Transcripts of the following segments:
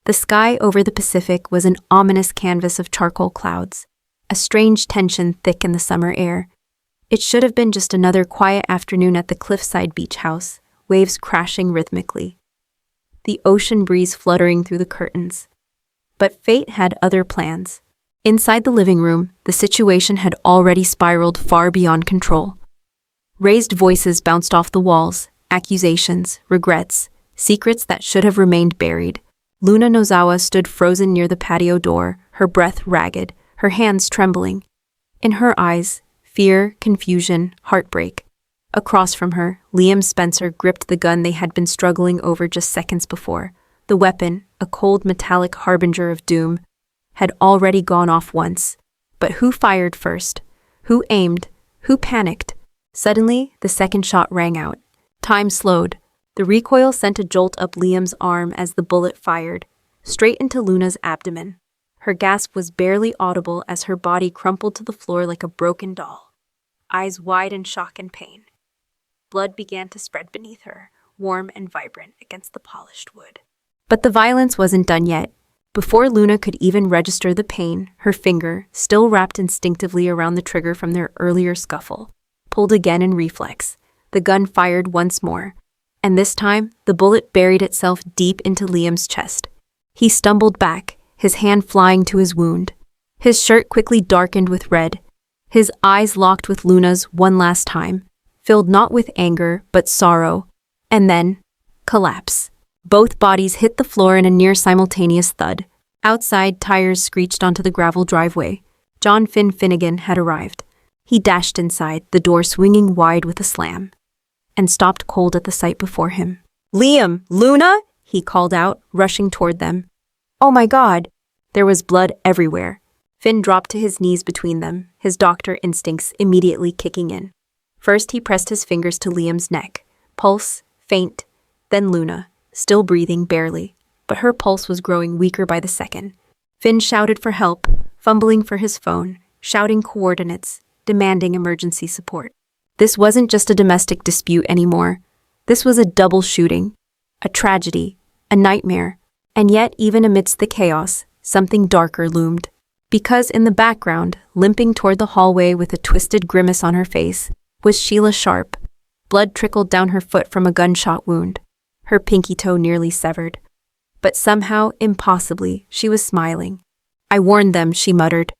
The sky over the Pacific was an ominous canvas of charcoal clouds, a strange tension thick in the summer air. It should have been just another quiet afternoon at the cliffside beach house, waves crashing rhythmically, the ocean breeze fluttering through the curtains. But fate had other plans. Inside the living room, the situation had already spiraled far beyond control. Raised voices bounced off the walls, accusations, regrets, secrets that should have remained buried. Luna Nozawa stood frozen near the patio door, her breath ragged, her hands trembling. In her eyes, fear, confusion, heartbreak. Across from her, Liam Spencer gripped the gun they had been struggling over just seconds before. The weapon, a cold metallic harbinger of doom, had already gone off once. But who fired first? Who aimed? Who panicked? Suddenly, the second shot rang out. Time slowed. The recoil sent a jolt up Liam's arm as the bullet fired, straight into Luna's abdomen. Her gasp was barely audible as her body crumpled to the floor like a broken doll, eyes wide in shock and pain. Blood began to spread beneath her, warm and vibrant against the polished wood. But the violence wasn't done yet. Before Luna could even register the pain, her finger, still wrapped instinctively around the trigger from their earlier scuffle, pulled again in reflex. The gun fired once more, and this time the bullet buried itself deep into Liam's chest. He stumbled back, his hand flying to his wound. His shirt quickly darkened with red. His eyes locked with Luna's one last time, filled not with anger but sorrow, and then collapse. Both bodies hit the floor in a near-simultaneous thud. Outside, tires screeched onto the gravel driveway. John Finnegan had arrived. He dashed inside, the door swinging wide with a slam, and stopped cold at the sight before him. "Liam! Luna!" he called out, rushing toward them. "Oh my God!" There was blood everywhere. Finn dropped to his knees between them, his doctor instincts immediately kicking in. First, he pressed his fingers to Liam's neck. Pulse, faint, then Luna, still breathing barely, but her pulse was growing weaker by the second. Finn shouted for help, fumbling for his phone, shouting coordinates, demanding emergency support. This wasn't just a domestic dispute anymore. This was a double shooting, a tragedy, a nightmare. And yet, even amidst the chaos, something darker loomed. Because in the background, limping toward the hallway with a twisted grimace on her face, was Sheila Sharp. Blood trickled down her foot from a gunshot wound, her pinky toe nearly severed. But somehow, impossibly, she was smiling. "I warned them," she muttered.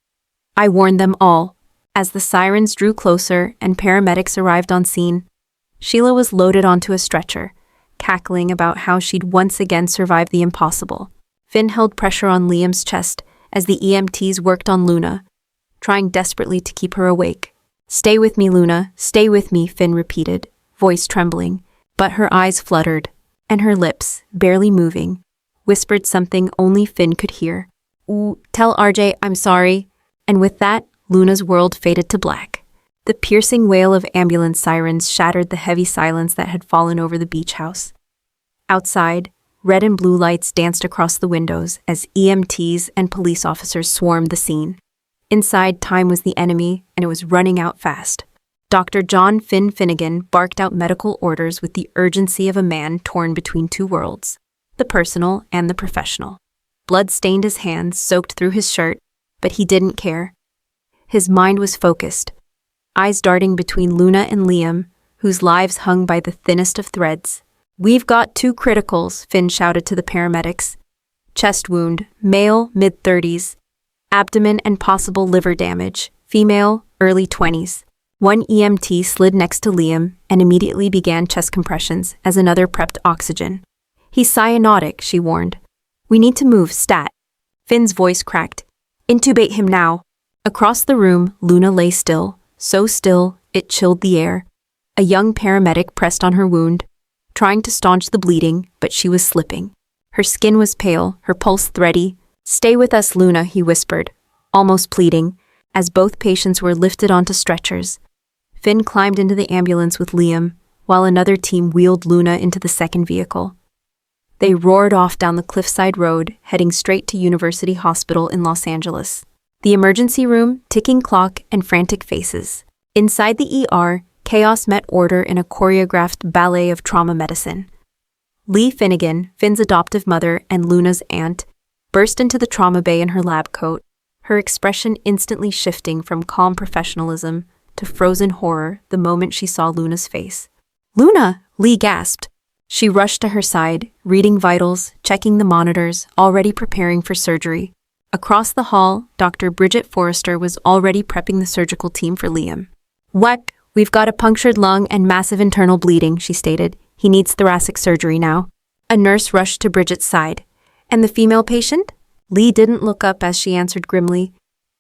"I warned them all." As the sirens drew closer and paramedics arrived on scene, Sheila was loaded onto a stretcher, cackling about how she'd once again survived the impossible. Finn held pressure on Liam's chest as the EMTs worked on Luna, trying desperately to keep her awake. "Stay with me, Luna, stay with me," Finn repeated, voice trembling, but her eyes fluttered, and her lips, barely moving, whispered something only Finn could hear. "Ooh, tell RJ I'm sorry." And with that, Luna's world faded to black. The piercing wail of ambulance sirens shattered the heavy silence that had fallen over the beach house. Outside, red and blue lights danced across the windows as EMTs and police officers swarmed the scene. Inside, time was the enemy, and it was running out fast. Dr. John Finnegan barked out medical orders with the urgency of a man torn between two worlds, the personal and the professional. Blood stained his hands, soaked through his shirt, but he didn't care. His mind was focused, eyes darting between Luna and Liam, whose lives hung by the thinnest of threads. "We've got 2 criticals," Finn shouted to the paramedics. "Chest wound, male, mid-30s. Abdomen and possible liver damage, female, early 20s. One EMT slid next to Liam and immediately began chest compressions as another prepped oxygen. "He's cyanotic," she warned. "We need to move, stat." Finn's voice cracked. "Intubate him now." Across the room, Luna lay still, so still it chilled the air. A young paramedic pressed on her wound, trying to staunch the bleeding, but she was slipping. Her skin was pale, her pulse thready. "Stay with us, Luna," he whispered, almost pleading, as both patients were lifted onto stretchers. Finn climbed into the ambulance with Liam, while another team wheeled Luna into the second vehicle. They roared off down the cliffside road, heading straight to University Hospital in Los Angeles. The emergency room, ticking clock, and frantic faces. Inside the ER, chaos met order in a choreographed ballet of trauma medicine. Lee Finnegan, Finn's adoptive mother and Luna's aunt, burst into the trauma bay in her lab coat, her expression instantly shifting from calm professionalism to frozen horror the moment she saw Luna's face. "Luna!" Lee gasped. She rushed to her side, reading vitals, checking the monitors, already preparing for surgery. Across the hall, Dr. Bridget Forrester was already prepping the surgical team for Liam. "What? We've got a punctured lung and massive internal bleeding," she stated. "He needs thoracic surgery now." A nurse rushed to Bridget's side. "And the female patient?" Lee didn't look up as she answered grimly.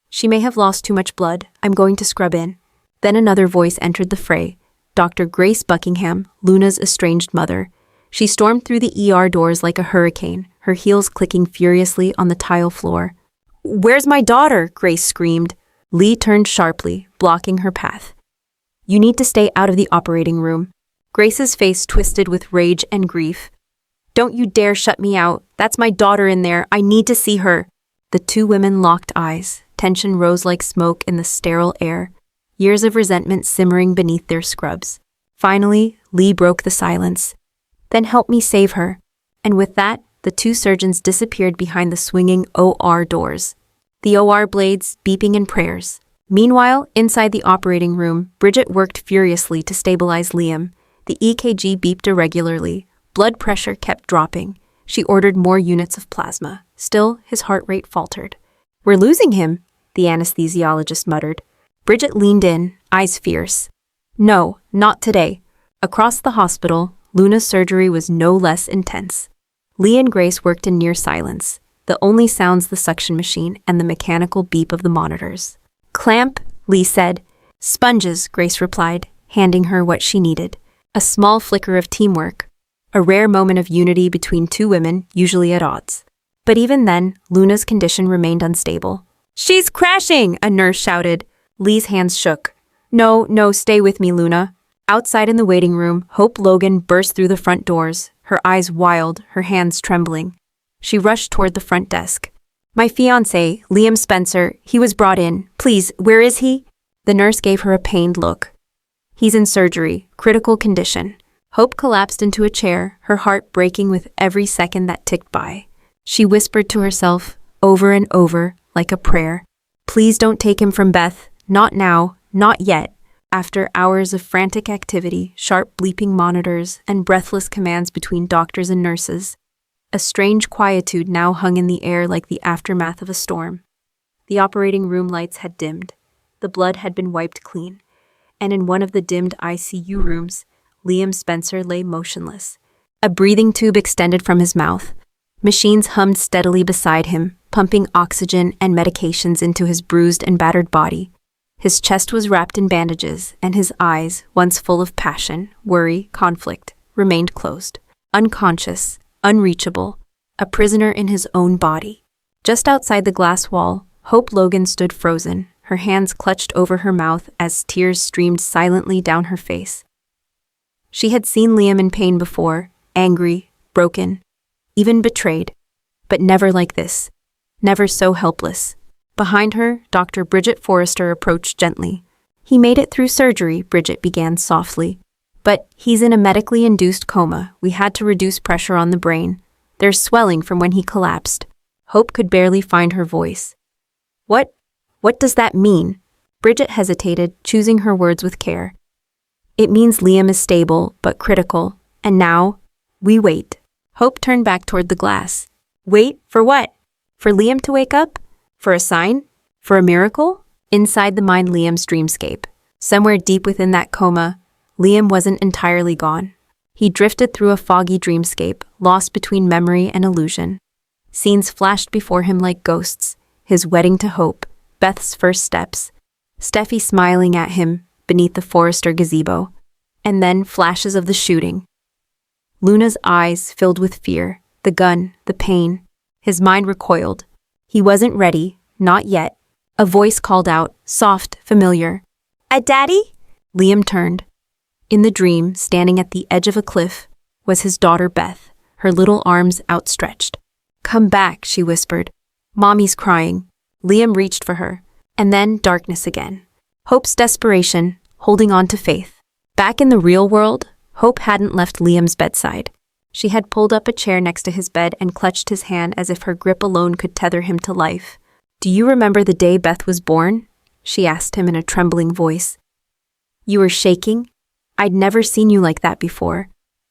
"She may have lost too much blood. I'm going to scrub in." Then another voice entered the fray. Dr. Grace Buckingham, Luna's estranged mother. She stormed through the ER doors like a hurricane, her heels clicking furiously on the tile floor. "Where's my daughter?" Grace screamed. Lee turned sharply, blocking her path. "You need to stay out of the operating room." Grace's face twisted with rage and grief. "Don't you dare shut me out. That's my daughter in there. I need to see her." The two women locked eyes. Tension rose like smoke in the sterile air, years of resentment simmering beneath their scrubs. Finally, Lee broke the silence. "Then help me save her." And with that, the two surgeons disappeared behind the swinging OR doors. The OR blades beeping in prayers. Meanwhile, inside the operating room, Bridget worked furiously to stabilize Liam. The EKG beeped irregularly. Blood pressure kept dropping. She ordered more units of plasma. Still, his heart rate faltered. "We're losing him," the anesthesiologist muttered. Bridget leaned in, eyes fierce. "No, not today." Across the hospital, Luna's surgery was no less intense. Lee and Grace worked in near silence, the only sounds the suction machine and the mechanical beep of the monitors. "Clamp," Lee said. "Sponges," Grace replied, handing her what she needed. A small flicker of teamwork, a rare moment of unity between two women usually at odds. But even then, Luna's condition remained unstable. "She's crashing!" a nurse shouted. Lee's hands shook. No, stay with me, Luna." Outside in the waiting room, Hope Logan burst through the front doors, her eyes wild, her hands trembling. She rushed toward the front desk. "My fiancé, Liam Spencer, he was brought in. Please, where is he?" The nurse gave her a pained look. "He's in surgery, critical condition." Hope collapsed into a chair, her heart breaking with every second that ticked by. She whispered to herself, over and over, like a prayer. "Please don't take him from Beth. Not now, not yet." After hours of frantic activity, sharp bleeping monitors, and breathless commands between doctors and nurses, a strange quietude now hung in the air like the aftermath of a storm. The operating room lights had dimmed. The blood had been wiped clean. And in one of the dimmed ICU rooms, Liam Spencer lay motionless. A breathing tube extended from his mouth. Machines hummed steadily beside him, pumping oxygen and medications into his bruised and battered body. His chest was wrapped in bandages, and his eyes, once full of passion, worry, conflict, remained closed. Unconscious, unreachable, a prisoner in his own body. Just outside the glass wall, Hope Logan stood frozen, her hands clutched over her mouth as tears streamed silently down her face. She had seen Liam in pain before, angry, broken, even betrayed, but never like this, never so helpless. Behind her, Dr. Bridget Forrester approached gently. "He made it through surgery," Bridget began softly. "But he's in a medically induced coma. We had to reduce pressure on the brain. There's swelling from when he collapsed." Hope could barely find her voice. What does that mean?" Bridget hesitated, choosing her words with care. "It means Liam is stable, but critical. And now, we wait." Hope turned back toward the glass. "Wait? For what? For Liam to wake up? For a sign? For a miracle?" Inside the mind Liam's dreamscape. Somewhere deep within that coma, Liam wasn't entirely gone. He drifted through a foggy dreamscape, lost between memory and illusion. Scenes flashed before him like ghosts, his wedding to Hope, Beth's first steps, Steffi smiling at him beneath the Forrester gazebo, and then flashes of the shooting. Luna's eyes filled with fear, the gun, the pain. His mind recoiled. He wasn't ready, not yet. A voice called out, soft, familiar. "Daddy?" Liam turned. In the dream, standing at the edge of a cliff, was his daughter Beth, her little arms outstretched. "Come back," she whispered. "Mommy's crying." Liam reached for her, and then darkness again. Hope's desperation, holding on to faith. Back in the real world, Hope hadn't left Liam's bedside. She had pulled up a chair next to his bed and clutched his hand as if her grip alone could tether him to life. "Do you remember the day Beth was born?" she asked him in a trembling voice. "You were shaking? I'd never seen you like that before.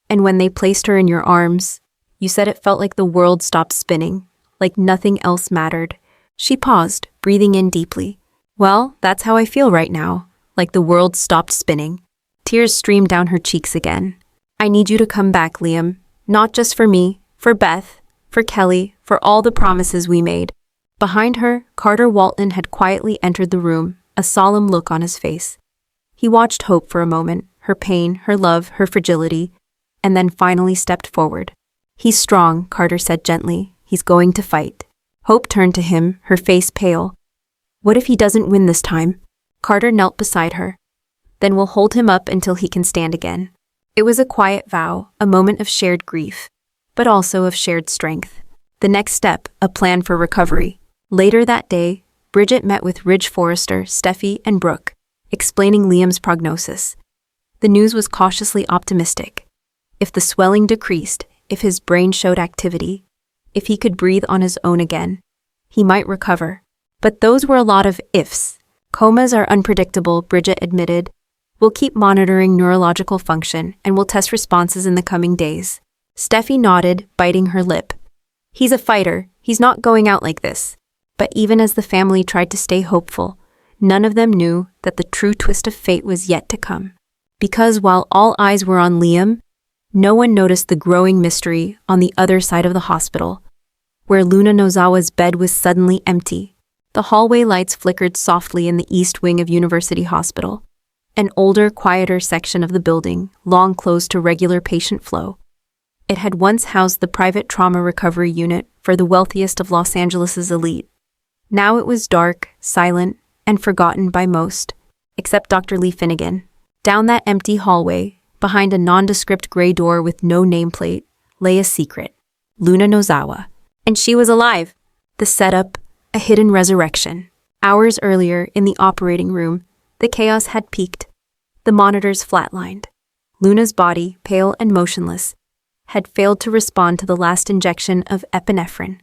And when they placed her in your arms, you said it felt like the world stopped spinning, like nothing else mattered." She paused, breathing in deeply. "Well, that's how I feel right now, like the world stopped spinning." Tears streamed down her cheeks again. "I need you to come back, Liam. Not just for me, for Beth, for Kelly, for all the promises we made." Behind her, Carter Walton had quietly entered the room, a solemn look on his face. He watched Hope for a moment, her pain, her love, her fragility, and then finally stepped forward. "He's strong," Carter said gently. "He's going to fight." Hope turned to him, her face pale. "What if he doesn't win this time?" Carter knelt beside her. "Then we'll hold him up until he can stand again." It was a quiet vow, a moment of shared grief, but also of shared strength. The next step, a plan for recovery. Later that day, Bridget met with Ridge Forrester, Steffi, and Brooke, explaining Liam's prognosis. The news was cautiously optimistic. If the swelling decreased, if his brain showed activity, if he could breathe on his own again, he might recover. But those were a lot of ifs. "Comas are unpredictable," Bridget admitted. "We'll keep monitoring neurological function and we'll test responses in the coming days." Steffi nodded, biting her lip. "He's a fighter. He's not going out like this." But even as the family tried to stay hopeful, none of them knew that the true twist of fate was yet to come. Because while all eyes were on Liam, no one noticed the growing mystery on the other side of the hospital, where Luna Nozawa's bed was suddenly empty. The hallway lights flickered softly in the east wing of University Hospital, an older, quieter section of the building, long closed to regular patient flow. It had once housed the private trauma recovery unit for the wealthiest of Los Angeles' elite. Now it was dark, silent, and forgotten by most, except Dr. Lee Finnegan. Down that empty hallway, behind a nondescript gray door with no nameplate, lay a secret, Luna Nozawa. And she was alive. The setup, a hidden resurrection. Hours earlier, in the operating room, the chaos had peaked. The monitors flatlined. Luna's body, pale and motionless, had failed to respond to the last injection of epinephrine.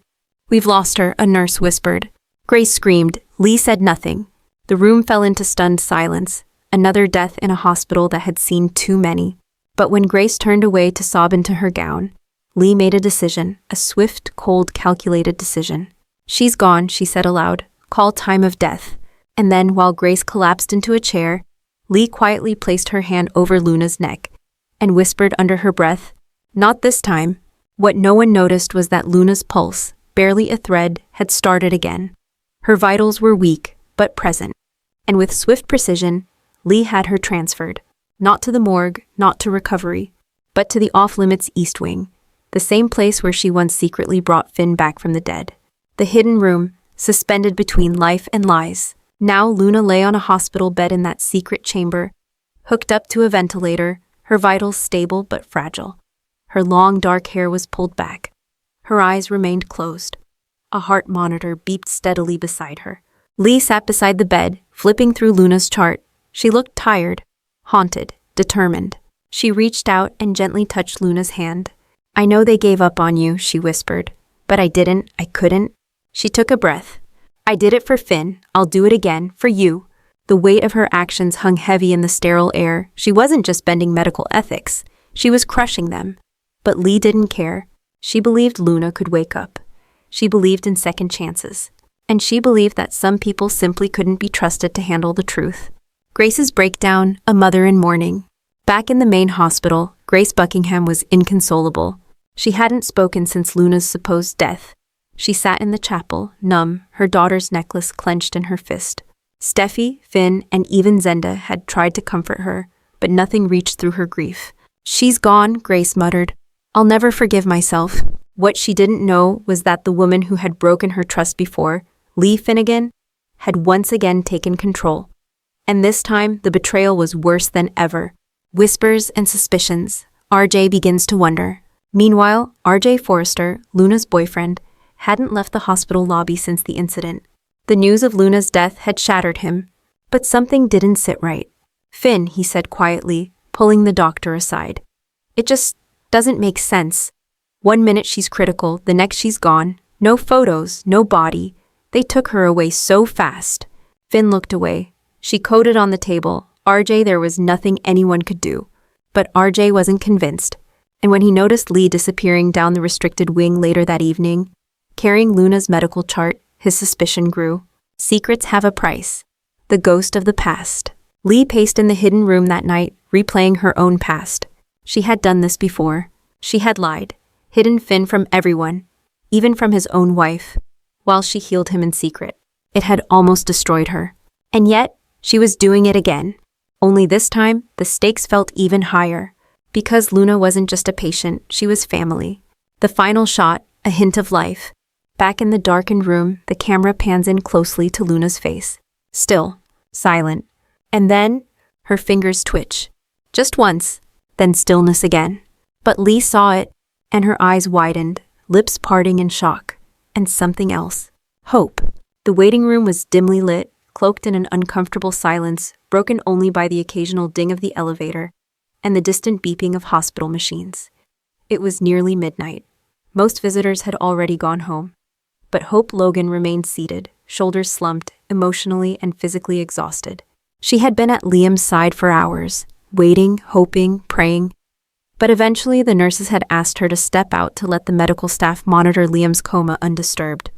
"We've lost her," a nurse whispered. Grace screamed. Lee said nothing. The room fell into stunned silence, another death in a hospital that had seen too many. But when Grace turned away to sob into her gown, Lee made a decision, a swift, cold, calculated decision. "She's gone," she said aloud. "Call time of death." And then, while Grace collapsed into a chair, Lee quietly placed her hand over Luna's neck and whispered under her breath, "Not this time." What no one noticed was that Luna's pulse, barely a thread, had started again. Her vitals were weak, but present. And with swift precision, Lee had her transferred. Not to the morgue, not to recovery, but to the off-limits East Wing, the same place where she once secretly brought Finn back from the dead. The hidden room, suspended between life and lies. Now Luna lay on a hospital bed in that secret chamber, hooked up to a ventilator, her vitals stable but fragile. Her long dark hair was pulled back. Her eyes remained closed. A heart monitor beeped steadily beside her. Lee sat beside the bed, flipping through Luna's chart. She looked tired, haunted, determined. She reached out and gently touched Luna's hand. "I know they gave up on you," she whispered. "But I didn't, I couldn't." She took a breath. "I did it for Finn. I'll do it again, for you." The weight of her actions hung heavy in the sterile air. She wasn't just bending medical ethics. She was crushing them. But Lee didn't care. She believed Luna could wake up. She believed in second chances. And she believed that some people simply couldn't be trusted to handle the truth. Grace's breakdown, a mother in mourning. Back in the main hospital, Grace Buckingham was inconsolable. She hadn't spoken since Luna's supposed death. She sat in the chapel, numb, her daughter's necklace clenched in her fist. Steffi, Finn, and even Zenda had tried to comfort her, but nothing reached through her grief. "She's gone," Grace muttered. "I'll never forgive myself." What she didn't know was that the woman who had broken her trust before, Lee Finnegan, had once again taken control. And this time, the betrayal was worse than ever. Whispers and suspicions. RJ begins to wonder. Meanwhile, RJ Forrester, Luna's boyfriend, hadn't left the hospital lobby since the incident. The news of Luna's death had shattered him, but something didn't sit right. "Finn," he said quietly, pulling the doctor aside. Doesn't make sense. 1 minute she's critical, the next she's gone. No photos, no body. They took her away so fast. Finn looked away. She coded on the table. RJ, there was nothing anyone could do. But RJ wasn't convinced. And when he noticed Lee disappearing down the restricted wing later that evening, carrying Luna's medical chart, his suspicion grew. Secrets have a price. The ghost of the past. Lee paced in the hidden room that night, replaying her own past. She had done this before. She had lied, hidden Finn from everyone, even from his own wife, while she healed him in secret. It had almost destroyed her. And yet, she was doing it again. Only this time, the stakes felt even higher. Because Luna wasn't just a patient, she was family. The final shot, a hint of life. Back in the darkened room, the camera pans in closely to Luna's face. Still, silent. And then, her fingers twitch. Just once, then stillness again. But Lee saw it, and her eyes widened, lips parting in shock. And something else. Hope. The waiting room was dimly lit, cloaked in an uncomfortable silence, broken only by the occasional ding of the elevator and the distant beeping of hospital machines. It was nearly midnight. Most visitors had already gone home. But Hope Logan remained seated, shoulders slumped, emotionally and physically exhausted. She had been at Liam's side for hours, waiting, hoping, praying. But eventually the nurses had asked her to step out to let the medical staff monitor Liam's coma undisturbed.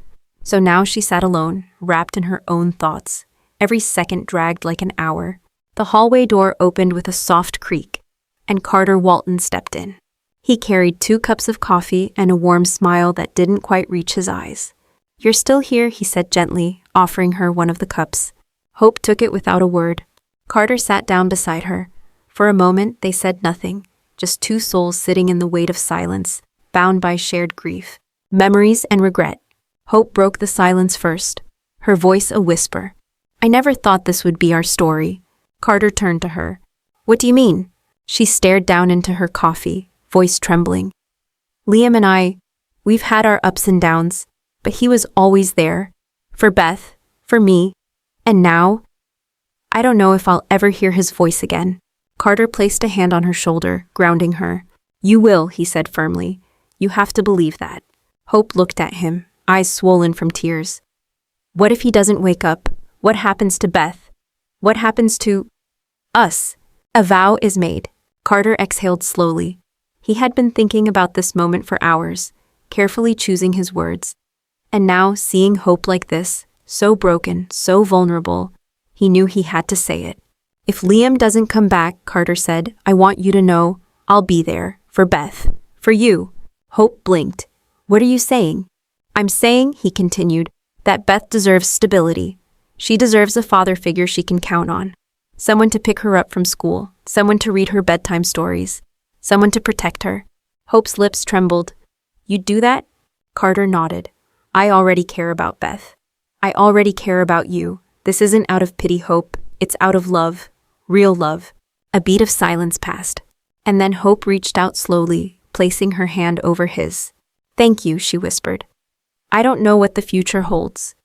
So now she sat alone, wrapped in her own thoughts. Every second dragged like an hour. The hallway door opened with a soft creak, and Carter Walton stepped in. He carried 2 cups of coffee and a warm smile that didn't quite reach his eyes. "You're still here," he said gently, offering her one of the cups. Hope took it without a word. Carter sat down beside her. For a moment, they said nothing, just 2 souls sitting in the weight of silence, bound by shared grief, memories, and regret. Hope broke the silence first, her voice a whisper. "I never thought this would be our story." Carter turned to her. "What do you mean?" She stared down into her coffee, voice trembling. "Liam and we've had our ups and downs, but he was always there. For Beth, for me, and now, I don't know if I'll ever hear his voice again." Carter placed a hand on her shoulder, grounding her. "You will," he said firmly. "You have to believe that." Hope looked at him, eyes swollen from tears. "What if he doesn't wake up? What happens to Beth? What happens to us?" "A vow is made." Carter exhaled slowly. He had been thinking about this moment for hours, carefully choosing his words. And now, seeing Hope like this, so broken, so vulnerable, he knew he had to say it. "If Liam doesn't come back," Carter said, "I want you to know, I'll be there, for Beth, for you." Hope blinked. "What are you saying?" "I'm saying," he continued, "that Beth deserves stability. She deserves a father figure she can count on. Someone to pick her up from school, someone to read her bedtime stories, someone to protect her." Hope's lips trembled. "You'd do that?" Carter nodded. "I already care about Beth. I already care about you. This isn't out of pity, Hope. It's out of love. Real love." A beat of silence passed. And then Hope reached out slowly, placing her hand over his. "Thank you," she whispered. "I don't know what the future holds,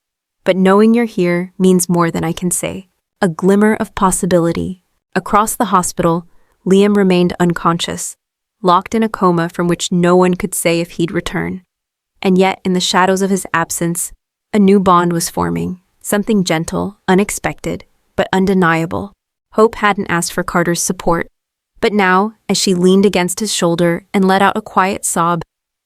but knowing you're here means more than I can say." A glimmer of possibility. Across the hospital, Liam remained unconscious, locked in a coma from which no one could say if he'd return. And yet, in the shadows of his absence, a new bond was forming, something gentle, unexpected, but undeniable. Hope hadn't asked for Carter's support, but now, as she leaned against his shoulder and let out a quiet sob,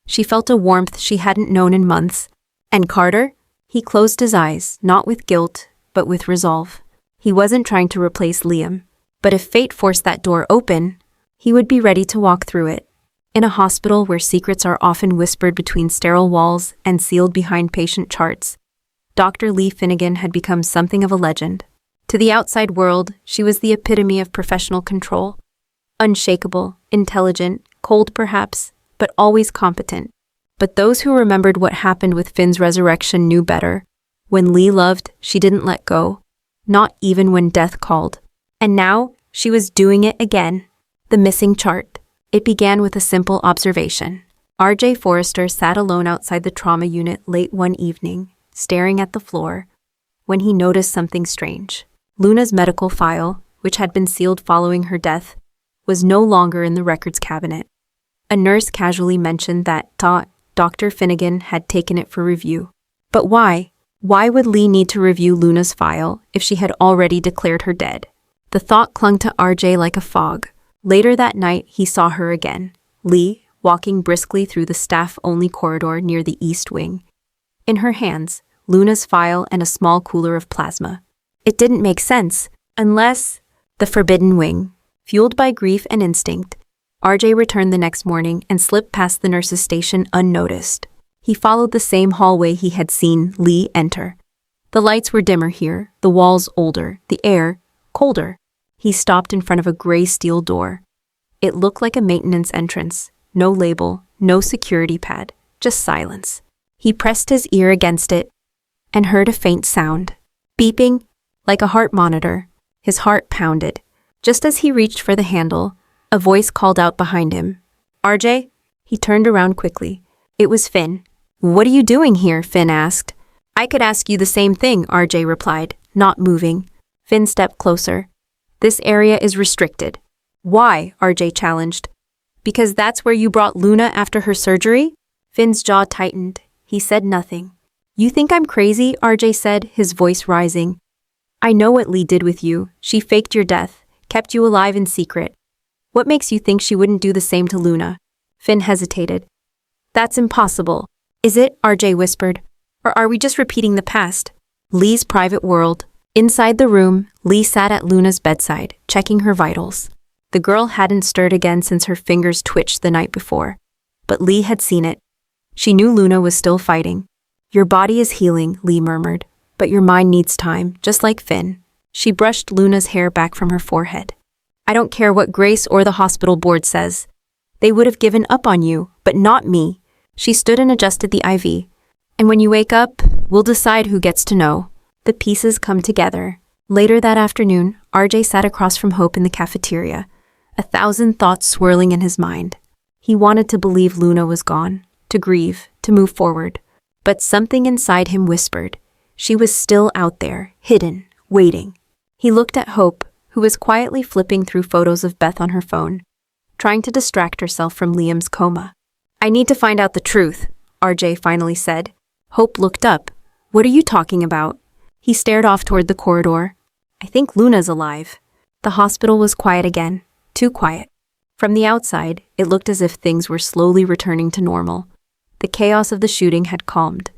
she felt a warmth she hadn't known in months. And Carter? He closed his eyes, not with guilt, but with resolve. He wasn't trying to replace Liam, but if fate forced that door open, he would be ready to walk through it. In a hospital where secrets are often whispered between sterile walls and sealed behind patient charts, Dr. Lee Finnegan had become something of a legend. To the outside world, she was the epitome of professional control. Unshakable, intelligent, cold perhaps, but always competent. But those who remembered what happened with Finn's resurrection knew better. When Lee loved, she didn't let go. Not even when death called. And now, she was doing it again. The missing chart. It began with a simple observation. R.J. Forrester sat alone outside the trauma unit late one evening, staring at the floor, when he noticed something strange. Luna's medical file, which had been sealed following her death, was no longer in the records cabinet. A nurse casually mentioned that Dr. Finnegan had taken it for review. But why? Why would Lee need to review Luna's file if she had already declared her dead? The thought clung to RJ like a fog. Later that night, he saw her again. Lee, walking briskly through the staff-only corridor near the east wing. In her hands, Luna's file and a small cooler of plasma. It didn't make sense, unless the forbidden wing. Fueled by grief and instinct, RJ returned the next morning and slipped past the nurse's station unnoticed. He followed the same hallway he had seen Lee enter. The lights were dimmer here, the walls older, the air colder. He stopped in front of a gray steel door. It looked like a maintenance entrance. No label, no security pad, just silence. He pressed his ear against it and heard a faint sound. Beeping, like a heart monitor. His heart pounded. Just as he reached for the handle, a voice called out behind him. RJ? He turned around quickly. It was Finn. What are you doing here? Finn asked. I could ask you the same thing, RJ replied, not moving. Finn stepped closer. This area is restricted. Why? RJ challenged. Because that's where you brought Luna after her surgery? Finn's jaw tightened. He said nothing. You think I'm crazy? RJ said, his voice rising. I know what Lee did with you. She faked your death, kept you alive in secret. What makes you think she wouldn't do the same to Luna? Finn hesitated. That's impossible. Is it? RJ whispered. Or are we just repeating the past? Lee's private world. Inside the room, Lee sat at Luna's bedside, checking her vitals. The girl hadn't stirred again since her fingers twitched the night before. But Lee had seen it. She knew Luna was still fighting. Your body is healing, Lee murmured, but your mind needs time, just like Finn. She brushed Luna's hair back from her forehead. I don't care what Grace or the hospital board says. They would have given up on you, but not me. She stood and adjusted the IV. And when you wake up, we'll decide who gets to know. The pieces come together. Later that afternoon, RJ sat across from Hope in the cafeteria, 1,000 thoughts swirling in his mind. He wanted to believe Luna was gone, to grieve, to move forward. But something inside him whispered. She was still out there, hidden, waiting. He looked at Hope, who was quietly flipping through photos of Beth on her phone, trying to distract herself from Liam's coma. I need to find out the truth, RJ finally said. Hope looked up. What are you talking about? He stared off toward the corridor. I think Luna's alive. The hospital was quiet again, too quiet. From the outside, it looked as if things were slowly returning to normal. The chaos of the shooting had calmed.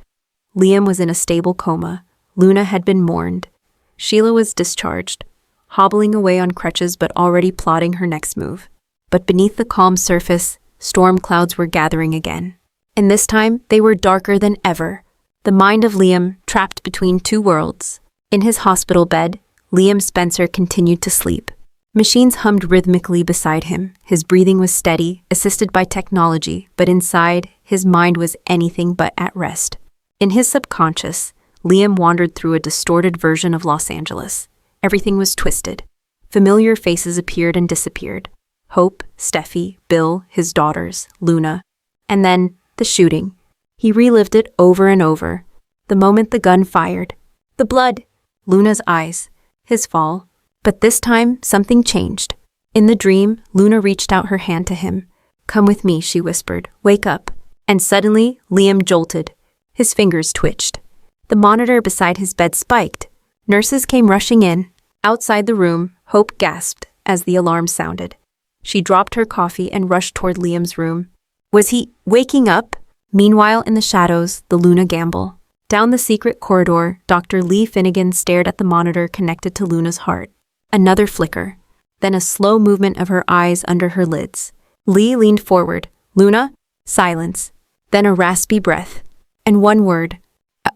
Liam was in a stable coma. Luna had been mourned. Sheila was discharged, hobbling away on crutches but already plotting her next move. But beneath the calm surface, storm clouds were gathering again. And this time, they were darker than ever. The mind of Liam trapped between two worlds. In his hospital bed, Liam Spencer continued to sleep. Machines hummed rhythmically beside him. His breathing was steady, assisted by technology, but inside, his mind was anything but at rest. In his subconscious, Liam wandered through a distorted version of Los Angeles. Everything was twisted. Familiar faces appeared and disappeared. Hope, Steffi, Bill, his daughters, Luna. And then, the shooting. He relived it over and over. The moment the gun fired. The blood. Luna's eyes. His fall. But this time, something changed. In the dream, Luna reached out her hand to him. Come with me, she whispered. Wake up. And suddenly, Liam jolted. His fingers twitched. The monitor beside his bed spiked. Nurses came rushing in. Outside the room, Hope gasped as the alarm sounded. She dropped her coffee and rushed toward Liam's room. Was he waking up? Meanwhile, in the shadows, the Luna gamble. Down the secret corridor, Dr. Lee Finnegan stared at the monitor connected to Luna's heart. Another flicker. Then a slow movement of her eyes under her lids. Lee leaned forward. Luna? Silence. Then a raspy breath. And one word.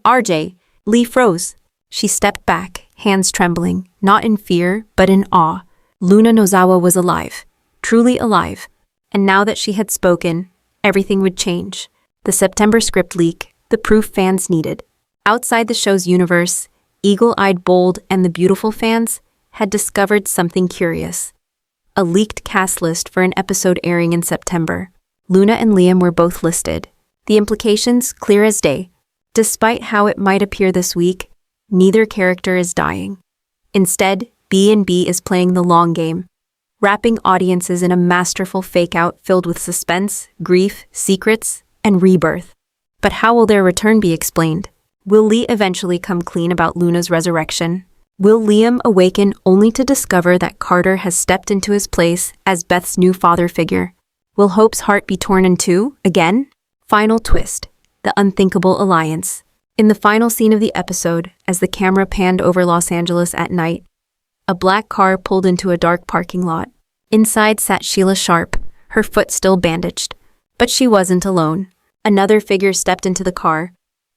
RJ. Lee froze. She stepped back, hands trembling, not in fear, but in awe. Luna Nozawa was alive. Truly alive. And now that she had spoken, everything would change. The September script leak, the proof fans needed. Outside the show's universe, Eagle-Eyed Bold and the Beautiful fans had discovered something curious. A leaked cast list for an episode airing in September. Luna and Liam were both listed. The implications clear as day. Despite how it might appear this week, neither character is dying. Instead, B&B is playing the long game. wrapping audiences in a masterful fake-out filled with suspense, grief, secrets, and rebirth. But how will their return be explained? Will Lee eventually come clean about Luna's resurrection? Will Liam awaken only to discover that Carter has stepped into his place as Beth's new father figure? Will Hope's heart be torn in two again? Final twist: the unthinkable alliance. In the final scene of the episode, as the camera panned over Los Angeles at night, a black car pulled into a dark parking lot. Inside sat Sheila Sharp, her foot still bandaged. But she wasn't alone. Another figure stepped into the car,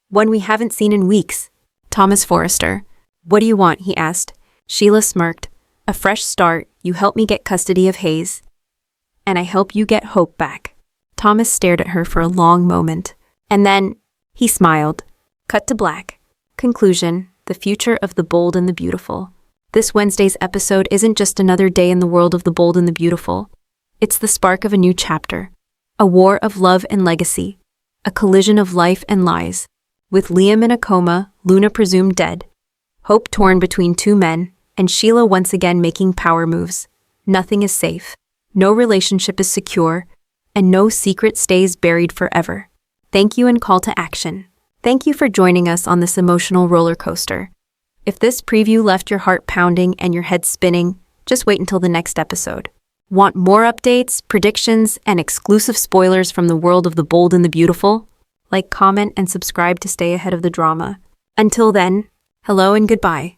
one we haven't seen in weeks. Thomas Forrester. "What do you want?" he asked. Sheila smirked. "A fresh start. You help me get custody of Hayes, and I help you get Hope back." Thomas stared at her for a long moment, and then he smiled. Cut to black. Conclusion: the future of the bold and the beautiful. This Wednesday's episode isn't just another day in the world of the bold and the beautiful. It's the spark of a new chapter. A war of love and legacy. A collision of life and lies. With Liam in a coma, Luna presumed dead, Hope torn between two men, and Sheila once again making power moves. Nothing is safe. No relationship is secure, and no secret stays buried forever. Thank you and call to action. Thank you for joining us on this emotional roller coaster. If this preview left your heart pounding and your head spinning, just wait until the next episode. Want more updates, predictions, and exclusive spoilers from the world of the bold and the beautiful? Like, comment, and subscribe to stay ahead of the drama. Until then, hello and goodbye.